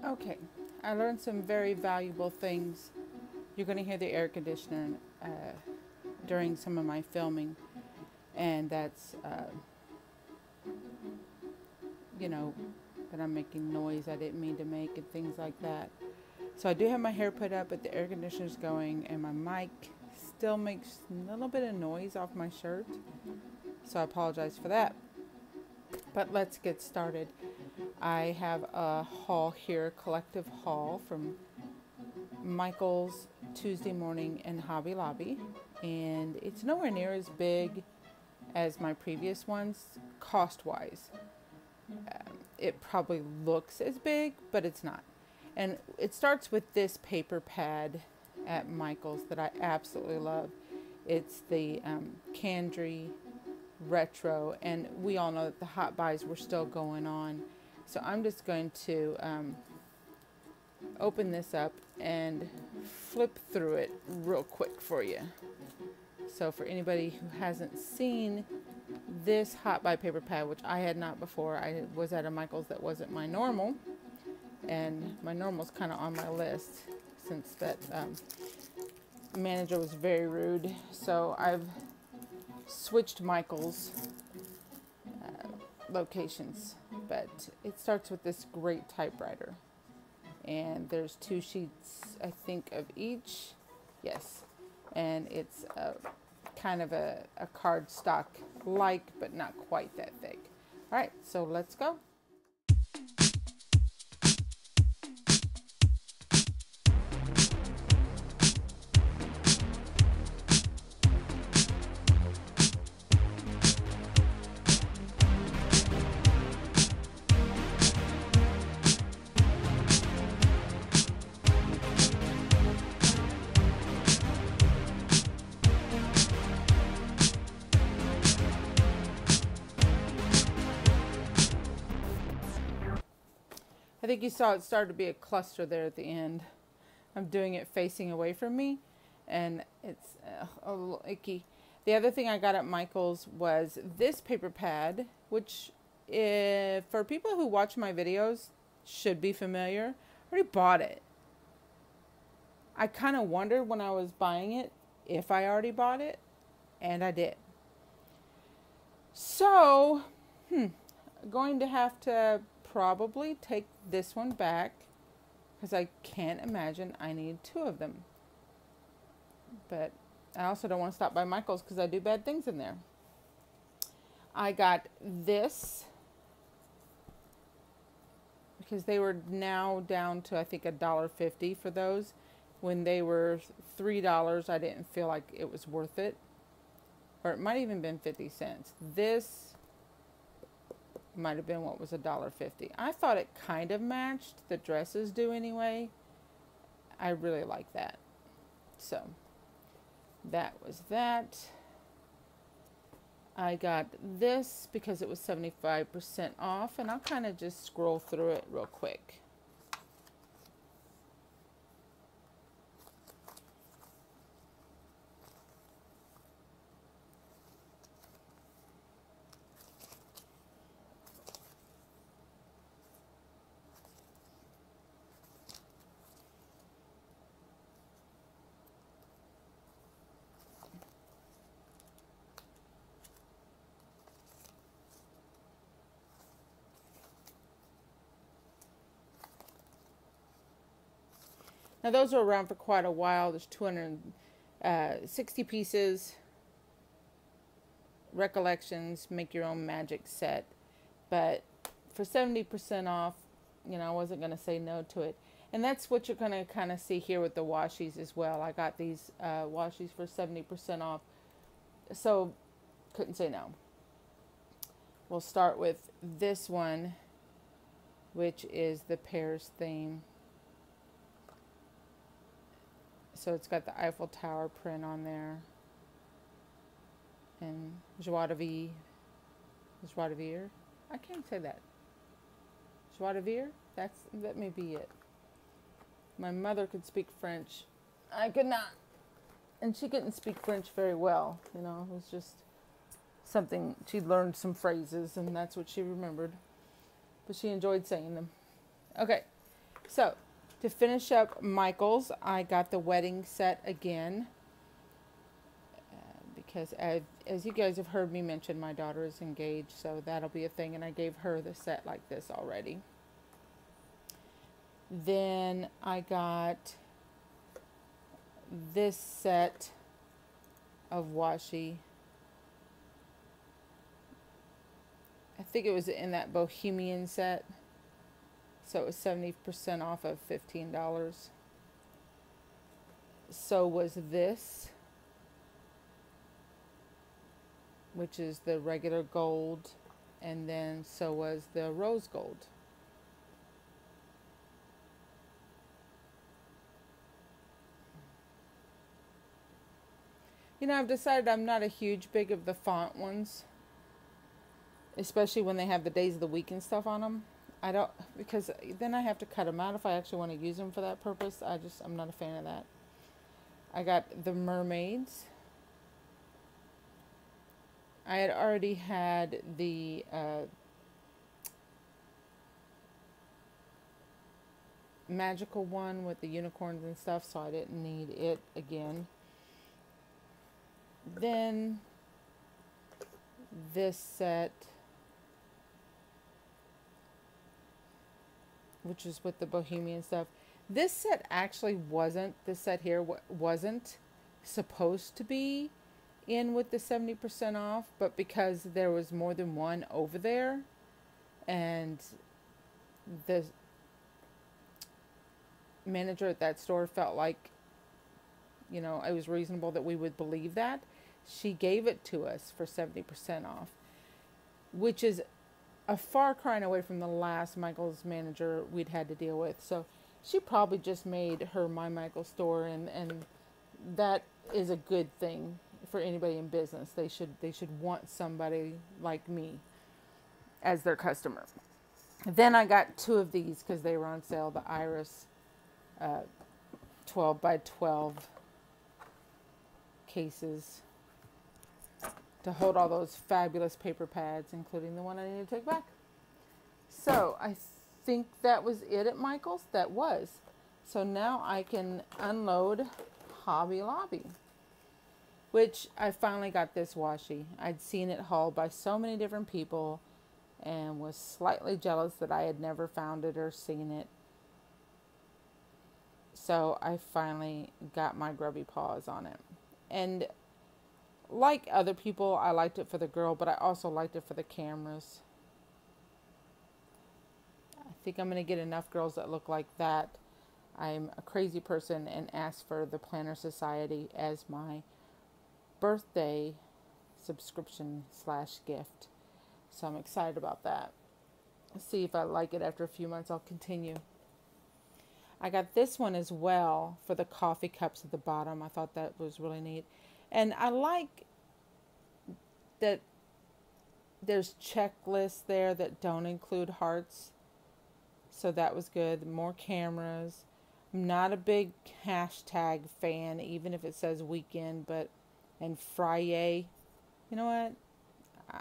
Okay, I learned some very valuable things. You're going to hear the air conditioner during some of my filming, and that's, you know, that I'm making noise I didn't mean to make and things like that. So I do have my hair put up, but the air conditioner's going, and my mic still makes a little bit of noise off my shirt. So I apologize for that. But let's get started. I have a haul here, collective haul from Michael's Tuesday Morning and Hobby Lobby. And it's nowhere near as big as my previous ones, cost-wise. It probably looks as big, but it's not. And it starts with this paper pad at Michael's that I absolutely love. It's the Candry Retro, and we all know that the hot buys were still going on. So I'm just going to open this up and flip through it real quick for you. So for anybody who hasn't seen this hot buy paper pad, which I had not before, I was at a Michael's that wasn't my normal, and my normal's kind of on my list since that manager was very rude. So I've switched Michael's locations, but it starts with this great typewriter, and there's 2 sheets, I think, of each. Yes, and it's kind of a card stock like, but not quite that thick. All right, so let's go. I think you saw it started to be a cluster there at the end. I'm doing it facing away from me, and it's a little icky. The other thing I got at Michael's was this paper pad, which for people who watch my videos should be familiar. I already bought it. I kind of wondered when I was buying it if I already bought it, and I did. So, going to have to probably take this one back because I can't imagine I need 2 of them. But I also don't want to stop by Michael's because I do bad things in there. I got this because they were now down to, I think, $1.50 for those. When they were $3, I didn't feel like it was worth it. Or it might even been 50 cents. This might have been what was $1.50. I thought it kind of matched. The dresses do anyway. I really like that. So that was that. I got this because it was 75% off, and I'll kind of just scroll through it real quick. Now those are around for quite a while. There's 260 pieces. Recollections, make your own magic set. But for 70% off, you know, I wasn't going to say no to it. And that's what you're going to kind of see here with the washies as well. I got these washies for 70% off. So couldn't say no. We'll start with this one, which is the Paris theme. So it's got the Eiffel Tower print on there. And joie de vivre. Joie de vivre. I can't say that. Joie de vivre? That may be it. My mother could speak French. I could not. And she couldn't speak French very well. You know, it was just something, she learned some phrases and that's what she remembered. but she enjoyed saying them. Okay, so to finish up Michael's, I got the wedding set again because as you guys have heard me mention, my daughter is engaged, so that'll be a thing, and I gave her the set like this already. Then I got this set of washi. I think it was in that Bohemian set. So it was 70% off of $15. So was this, which is the regular gold, and then so was the rose gold. You know, I've decided I'm not a huge big of the font ones, especially when they have the days of the week and stuff on them. I don't, because then I have to cut them out if I actually want to use them for that purpose. I'm not a fan of that. I got the mermaids. I had already had the magical one with the unicorns and stuff, so I didn't need it again. Then this set, which is with the Bohemian stuff. This set actually wasn't, this set here wasn't supposed to be in with the 70% off, but because there was more than one over there, and the manager at that store felt like, you know, it was reasonable that we would believe that, she gave it to us for 70% off, which is a far cry away from the last Michael's manager we'd had to deal with. So she probably just made her My Michael store, and that is a good thing for anybody in business. They should want somebody like me as their customer. Then I got two of these because they were on sale. The Iris 12 by 12 cases to hold all those fabulous paper pads, including the one I need to take back. So I think that was it at Michael's. That was. So now I can unload Hobby Lobby, which I finally got this washi. I'd seen it hauled by so many different people and was slightly jealous that I had never found it or seen it. So I finally got my grubby paws on it. And like other people, I liked it for the girl, but I also liked it for the cameras. I think I'm going to get enough girls that look like that. I'm a crazy person and asked for the Planner Society as my birthday subscription / gift. So I'm excited about that. Let's see if I like it after a few months. I'll continue. I got this one as well for the coffee cups at the bottom. I thought that was really neat. And I like that there's checklists there that don't include hearts. So that was good. More cameras. I'm not a big hashtag fan, even if it says weekend, and Friday. You know what?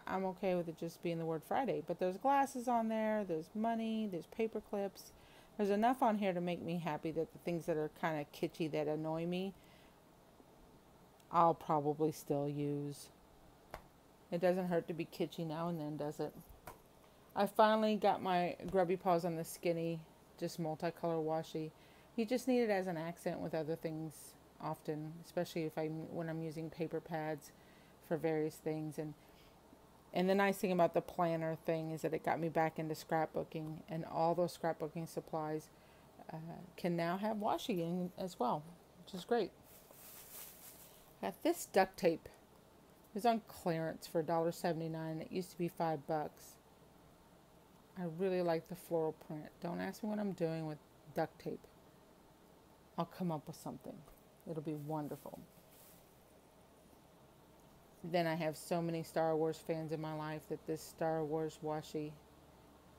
I'm okay with it just being the word Friday. But there's glasses on there. There's money. There's paper clips. There's enough on here to make me happy that the things that are kind of kitschy that annoy me, I'll probably still use. It doesn't hurt to be kitschy now and then, does it? I finally got my grubby paws on the skinny, just multicolor washi. You just need it as an accent with other things often, especially when I'm using paper pads for various things. And the nice thing about the planner thing is that it got me back into scrapbooking, and all those scrapbooking supplies can now have washi in as well, which is great. Got this duct tape. It was on clearance for $1.79. It used to be $5. I really like the floral print. Don't ask me what I'm doing with duct tape. I'll come up with something. It'll be wonderful. Then I have so many Star Wars fans in my life that this Star Wars washi,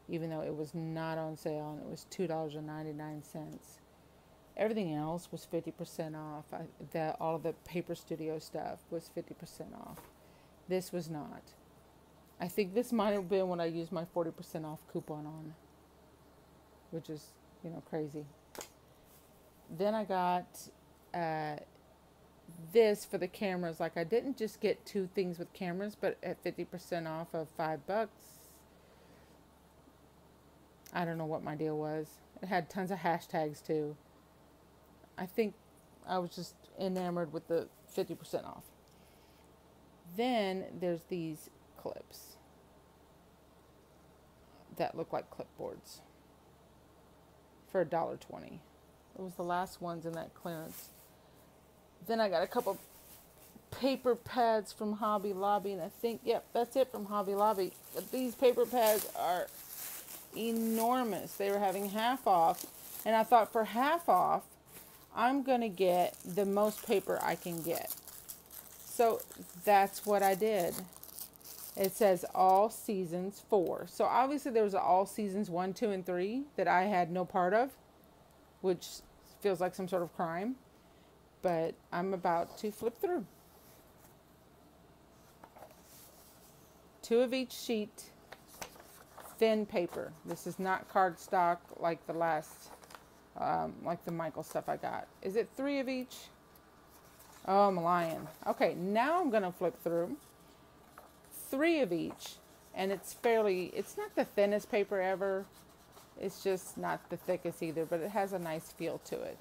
even though it was not on sale and it was $2.99, everything else was 50% off. All of the Paper Studio stuff was 50% off. This was not. I think this might have been when I used my 40% off coupon on, which is, crazy. Then I got this for the cameras. Like, I didn't just get 2 things with cameras, but at 50% off of $5. I don't know what my deal was. It had tons of hashtags too. I think I was just enamored with the 50% off. Then there's these clips that look like clipboards for $1.20. It was the last ones in that clearance. Then I got a couple paper pads from Hobby Lobby, and I think, yep, that's it from Hobby Lobby. But these paper pads are enormous. They were having half off, and I thought, for half off, I'm going to get the most paper I can get. So that's what I did. It says all seasons 4. So obviously there was all seasons 1, 2, and 3 that I had no part of, which feels like some sort of crime. But I'm about to flip through. 2 of each sheet, thin paper. This is not cardstock like the last, like the Michael stuff I got. Is it 3 of each? Oh, I'm lying. Okay, now I'm going to flip through 3 of each, and it's not the thinnest paper ever. It's just not the thickest either, but it has a nice feel to it.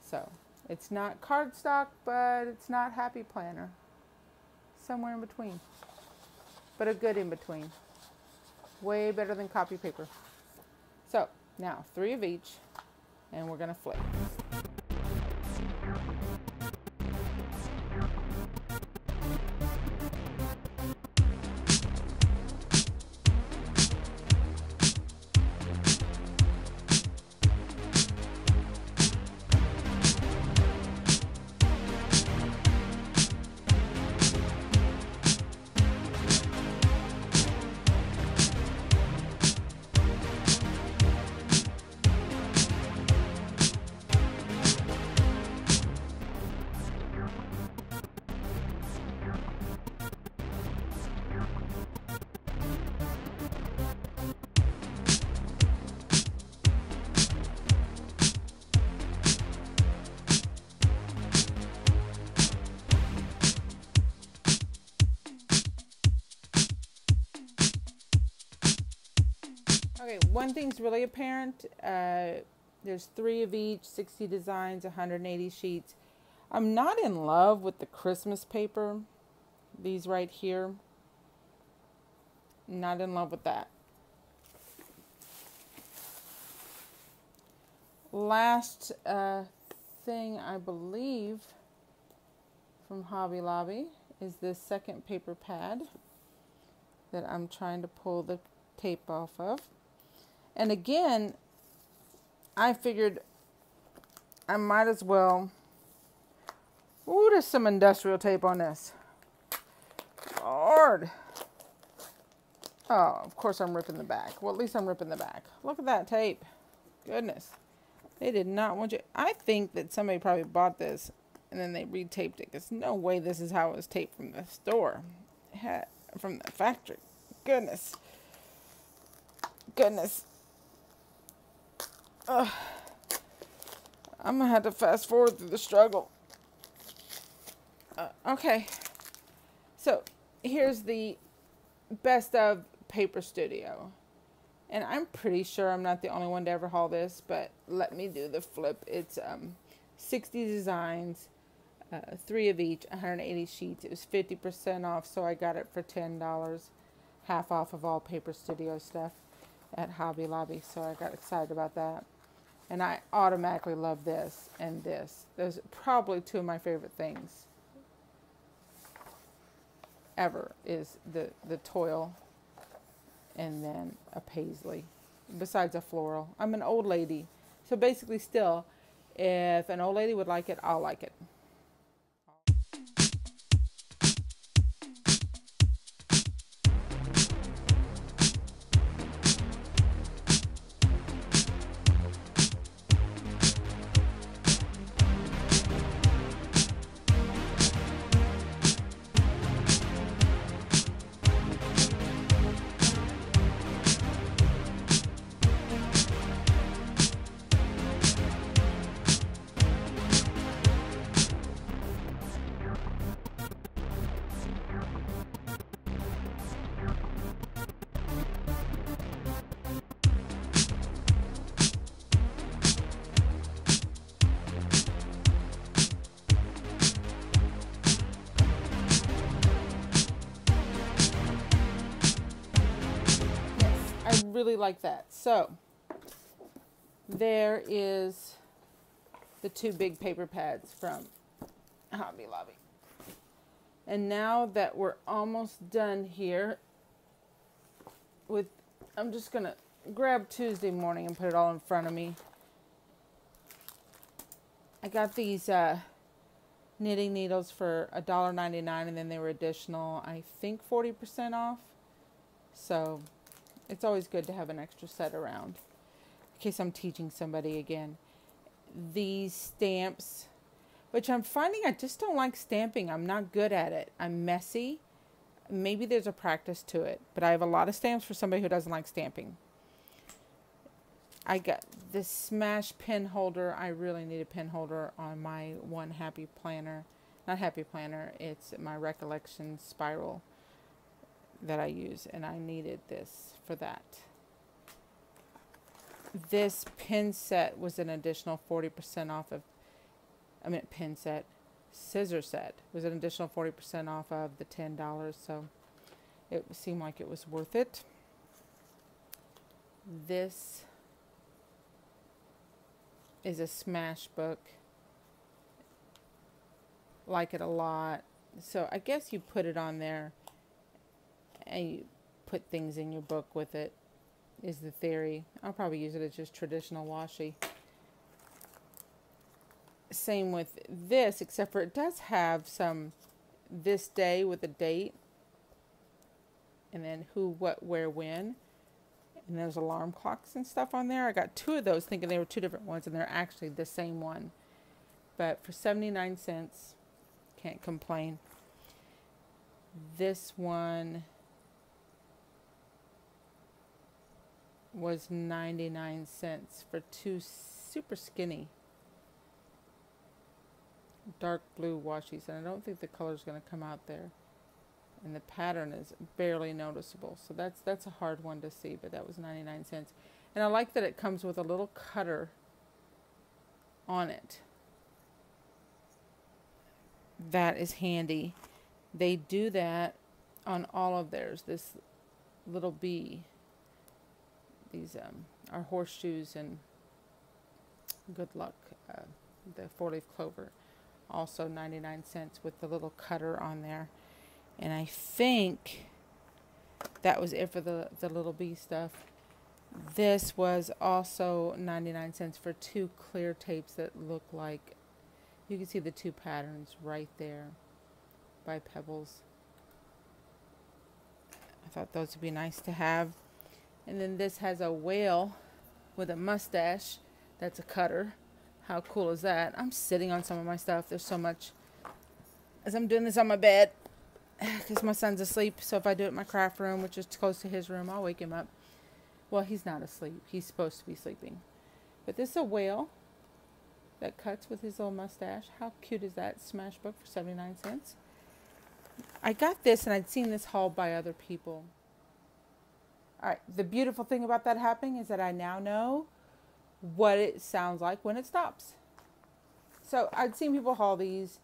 So, it's not cardstock, but it's not Happy Planner. Somewhere in between. But a good in between. Way better than copy paper. So, now 3 of each, and we're going to flip. Okay, one thing's really apparent. There's 3 of each, 60 designs, 180 sheets. I'm not in love with the Christmas paper. These right here. Not in love with that. Last thing I believe from Hobby Lobby is this second paper pad that I'm trying to pull the tape off of. And again, I figured I might as well... Ooh, there's some industrial tape on this. Lord. Oh, of course I'm ripping the back. Well, at least I'm ripping the back. Look at that tape. Goodness. They did not want you... I think that somebody probably bought this and then they retaped it. Because no way this is how it was taped from the store. From the factory. Goodness. Goodness. I'm going to have to fast forward through the struggle. Okay. So, here's the best of Paper Studio. And I'm pretty sure I'm not the only one to ever haul this, but let me do the flip. It's 60 designs, 3 of each, 180 sheets. It was 50% off, so I got it for $10. Half off of all Paper Studio stuff at Hobby Lobby, so I got excited about that. And I automatically love this and this. Those are probably 2 of my favorite things ever is the toil and then a paisley, besides a floral. I'm an old lady, so basically still, if an old lady would like it, I'll like it. like that. So there is the 2 big paper pads from Hobby Lobby. And now that we're almost done here with, I'm just going to grab Tuesday morning and put it all in front of me. I got these knitting needles for $1.99, and then they were additional, I think 40% off. So it's always good to have an extra set around in case I'm teaching somebody again. These stamps, which I'm finding I just don't like stamping. I'm not good at it. I'm messy. Maybe there's a practice to it, but I have a lot of stamps for somebody who doesn't like stamping. I got this Smash pen holder. I really need a pen holder on my one Happy Planner. Not Happy Planner, it's my Recollection Spiral that I use, and I needed this for that. This pin set was an additional 40% off of, pin set, scissor set was an additional 40% off of the $10, so it seemed like it was worth it. This is a Smash book. Like it a lot. So I guess you put it on there and you put things in your book with it, is the theory. I'll probably use it as just traditional washi. Same with this, except for it does have some this day with a date, and then who, what, where, when. And there's alarm clocks and stuff on there. I got 2 of those thinking they were 2 different ones, and they're actually the same one. But for 79 cents, can't complain. This one was 99 cents for 2 super skinny dark blue washies, and I don't think the color's going to come out there, and the pattern is barely noticeable, so that's a hard one to see, but that was 99 cents. And I like that it comes with a little cutter on it. That is handy. They do that on all of theirs. This little bee, these are horseshoes, and good luck, the 4-leaf clover, also 99 cents with the little cutter on there. And I think that was it for the little bee stuff. This was also 99 cents for 2 clear tapes that look like, you can see the 2 patterns right there by Pebbles. I thought those would be nice to have. And then this has a whale with a mustache. That's a cutter. How cool is that? I'm sitting on some of my stuff. There's so much. As I'm doing this on my bed, because my son's asleep, so if I do it in my craft room, which is close to his room, I'll wake him up. Well, he's not asleep. He's supposed to be sleeping. But this is a whale that cuts with his little mustache. How cute is that? Smash book for 79 cents. I got this, and I'd seen this haul by other people. All right, the beautiful thing about that happening is that I now know what it sounds like when it stops. So I'd seen people haul these.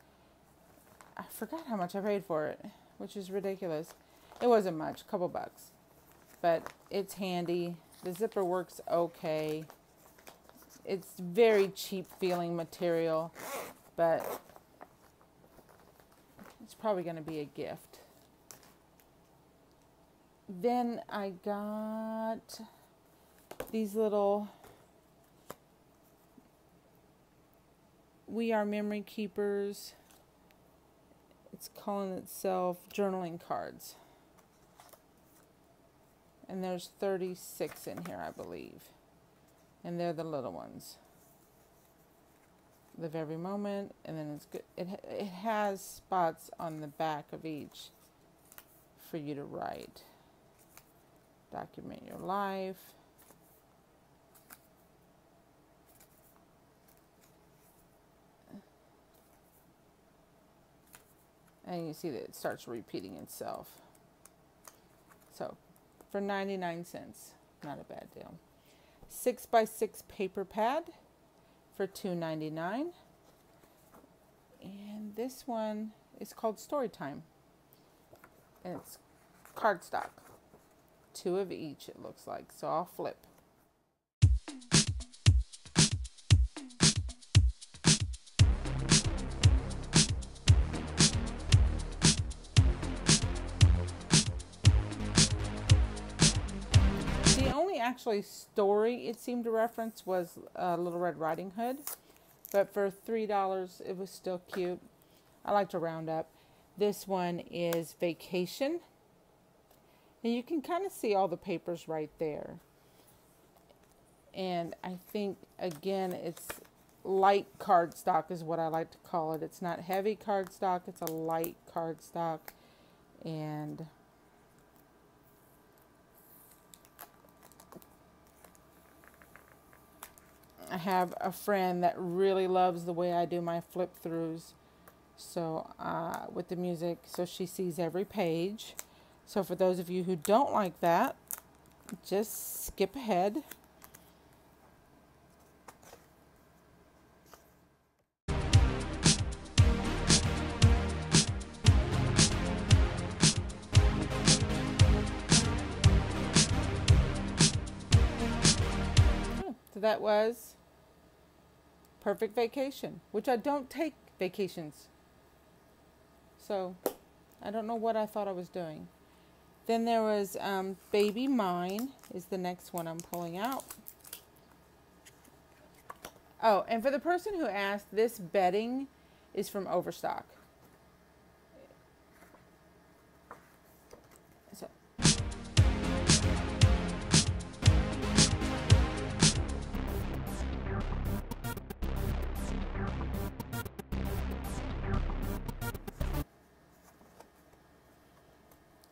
I forgot how much I paid for it, which is ridiculous. It wasn't much, a couple bucks. But it's handy. The zipper works okay. It's very cheap feeling material, but it's probably going to be a gift. Then I got these little We Are Memory Keepers. It's calling itself journaling cards. And there's 36 in here, I believe. And they're the little ones. Live every moment, and then it's good. It has spots on the back of each for you to write. Document your life. And you see that it starts repeating itself. So, for 99 cents, not a bad deal. 6x6 paper pad for $2.99. And this one is called Storytime. And it's cardstock. 2 of each, it looks like. So I'll flip. The only actually story it seemed to reference was Little Red Riding Hood. But for $3, it was still cute. I like to round up. This one is Vacation. And you can kind of see all the papers right there. And I think, again, it's light cardstock is what I like to call it. It's not heavy cardstock. It's a light cardstock. And I have a friend that really loves the way I do my flip throughs. So with the music, so she sees every page. So for those of you who don't like that, just skip ahead. So that was Perfect Vacation, which I don't take vacations. So I don't know what I thought I was doing. Then there was Baby Mine is the next one I'm pulling out. Oh, and for the person who asked, this bedding is from Overstock. So.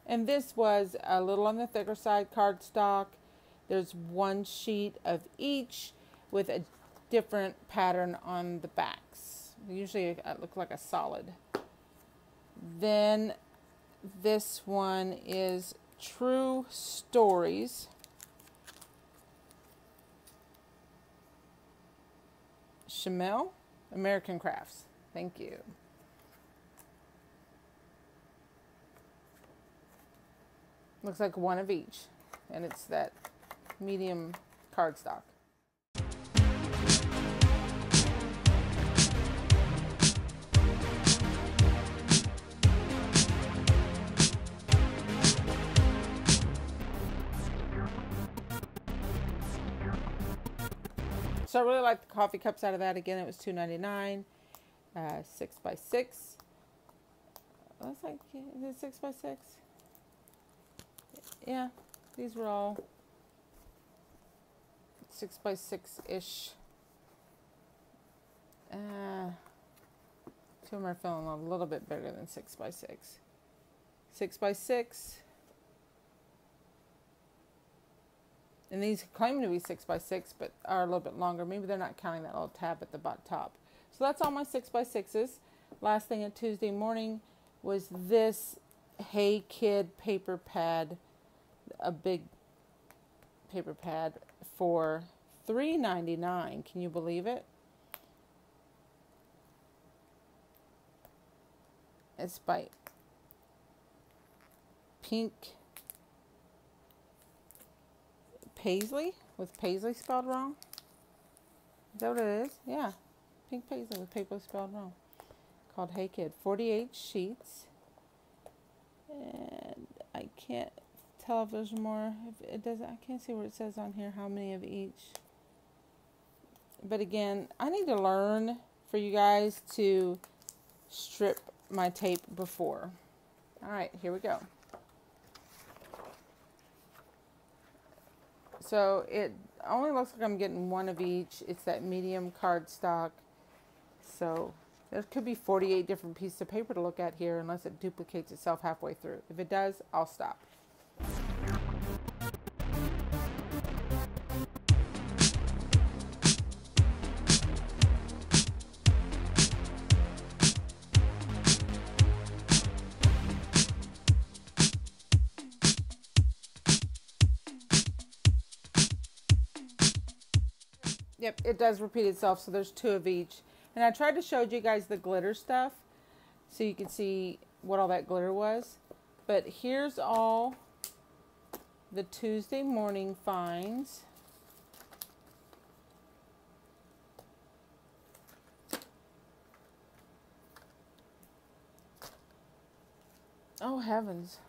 And this was a little on the thicker side cardstock. There's one sheet of each with a different pattern on the backs. Usually it looks like a solid. Then this one is True Stories. Chamel, American Crafts. Thank you. Looks like one of each, and it's that medium cardstock. So I really like the coffee cups out of that. Again, it was $2.99, 6x6. Looks like, is it 6x6? Yeah, these were all 6x6-ish. Two of them are feeling a little bit bigger than 6x6. 6x6. And these claim to be 6x6, but are a little bit longer. Maybe they're not counting that little tab at the top. So that's all my 6x6s. Last thing at Tuesday morning was this Hey Kid paper pad. A big paper pad for $3.99. Can you believe it? It's by Pink Paisley, with Paisley spelled wrong. Is that what it is? Yeah. Pink Paisley with paper spelled wrong. Called Hey Kid. 48 sheets. And I can't tell if there's more. If it doesn't, I can't see where it says on here how many of each. But again, I need to learn for you guys to strip my tape before. All right, here we go. So it only looks like I'm getting one of each. It's that medium cardstock. So there could be 48 different pieces of paper to look at here unless it duplicates itself halfway through. If it does, I'll stop. Yep, it does repeat itself, so there's 2 of each. And I tried to show you guys the glitter stuff so you can see what all that glitter was. But here's all the Tuesday morning finds. Oh heavens.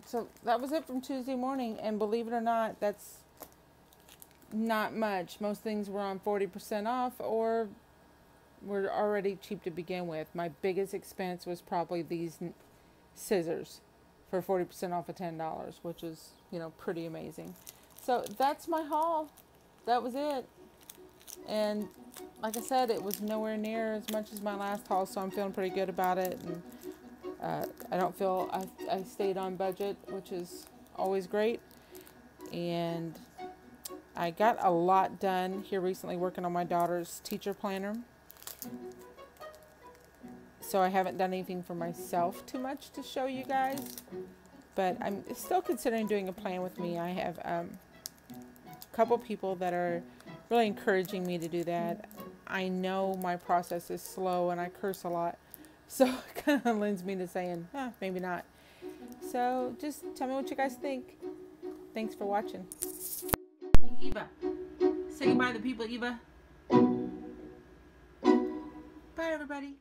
So that was it from Tuesday morning, and believe it or not, that's not much. Most things were on 40% off or were already cheap to begin with. My biggest expense was probably these scissors for 40% off of $10, which is, you know, pretty amazing. So that's my haul. That was it. And like I said, it was nowhere near as much as my last haul, so I'm feeling pretty good about it. And I don't feel I stayed on budget, which is always great. And I got a lot done here recently working on my daughter's teacher planner. So I haven't done anything for myself too much to show you guys. But I'm still considering doing a plan with me. I have a couple people that are really encouraging me to do that. I know my process is slow and I curse a lot. So it kind of lends me to saying, maybe not. So just tell me what you guys think. Thanks for watching. Eva, say goodbye to the people, Eva. Bye, everybody.